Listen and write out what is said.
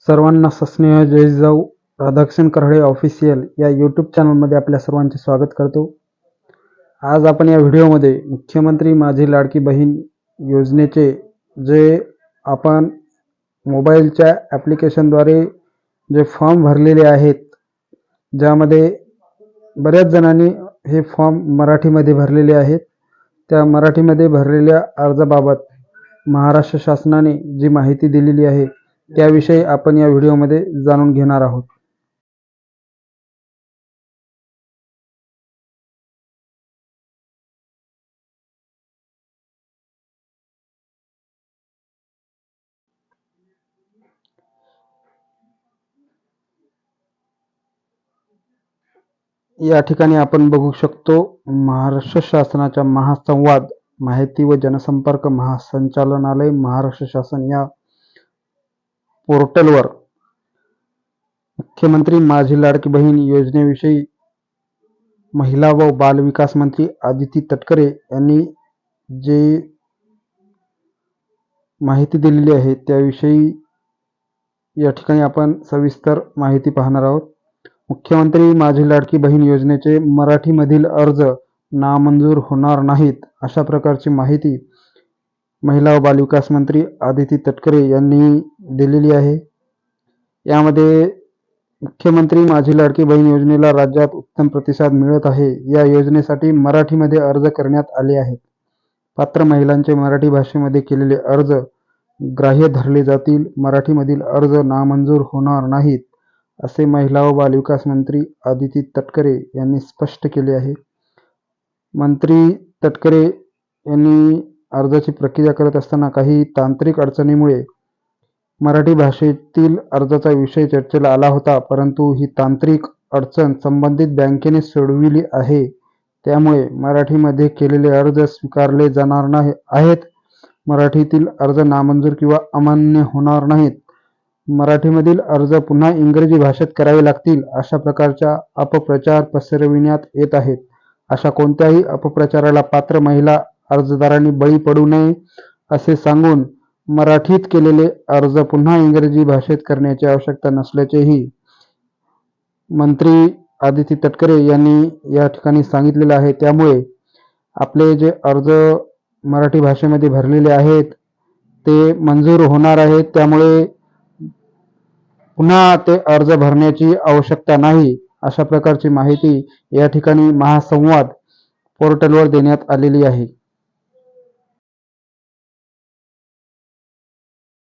सर्वांना सस्नेह जय जिजाऊ. राधाकृष्ण करहळे ऑफिशियल या यूट्यूब चॅनलमध्ये आपल्या सर्वांचे स्वागत करतो. आज आपण या व्हिडिओमध्ये मुख्यमंत्री माझी लाडकी बहीण योजनेचे जे आपण मोबाईलच्या ॲप्लिकेशनद्वारे जे फॉर्म भरलेले आहेत, ज्यामध्ये बऱ्याच जणांनी हे फॉर्म मराठीमध्ये भरलेले आहेत, त्या मराठीमध्ये भरलेल्या अर्जाबाबत महाराष्ट्र शासनाने जी माहिती दिलेली आहे त्याविषयी आपण या व्हिडिओमध्ये जाणून घेणार आहोत. या ठिकाणी आपण बघू शकतो महाराष्ट्र शासनाच्या महासंवाद माहिती व जनसंपर्क महासंचालनालय महाराष्ट्र शासन या पोर्टलवर मुख्यमंत्री माझी लाडकी बहीण योजनेविषयी महिला व बाल विकास मंत्री आदिती तटकरे यांनी जे माहिती दिलेली आहे त्याविषयी या ठिकाणी आपण सविस्तर माहिती पाहणार आहोत. मुख्यमंत्री माझी लाडकी बहीण योजनेचे मराठीमधील अर्ज नामंजूर होणार नाहीत, अशा प्रकारची माहिती महिला व बालविकास मंत्री आदिती तटकरे यांनी दिलेली आहे. यामध्ये मुख्यमंत्री माझी लाडकी बहीण योजनेला राज्यात उत्तम प्रतिसाद मिळत आहे. या योजनेसाठी मराठीमध्ये अर्ज करण्यात आले आहेत. पात्र महिलांचे मराठी भाषेमध्ये केलेले अर्ज ग्राह्य धरले जातील. मराठीमधील अर्ज नामंजूर होणार नाहीत, असे महिला व बालविकास मंत्री आदिती तटकरे यांनी स्पष्ट केले आहे. मंत्री तटकरे यांनी अर्जाची प्रक्रिया करत असताना काही तांत्रिक अडचणीमुळे मराठी भाषेतील अर्जाचा विषय चर्चेला आला होता, परंतु ही तांत्रिक अडचण संबंधित बँकेने सोडविली आहे. त्यामुळे मराठीमध्ये केलेले अर्ज स्वीकारले जाणार नाही आहेत. मराठीतील अर्ज नामंजूर किंवा अमान्य होणार नाहीत. मराठीमधील अर्ज पुन्हा इंग्रजी भाषेत करावे लागतील, अशा प्रकारच्या अपप्रचार पसरविण्यात येत आहेत. अशा कोणत्याही अपप्रचाराला पात्र महिला अर्जदारांनी बळी पडू नये, असे सांगून मराठीत केलेले अर्ज पुन्हा इंग्रजी भाषेत करण्याची आवश्यकता नसल्याचेही मंत्री आदिती तटकरे यांनी या ठिकाणी सांगितलेले आहे. त्यामुळे आपले जे अर्ज मराठी भाषेमध्ये भरलेले आहेत ते मंजूर होणार आहेत. त्यामुळे पुन्हा ते अर्ज भरण्याची आवश्यकता नाही, अशा प्रकारची माहिती या ठिकाणी महासंवाद पोर्टलवर देण्यात आलेली आहे.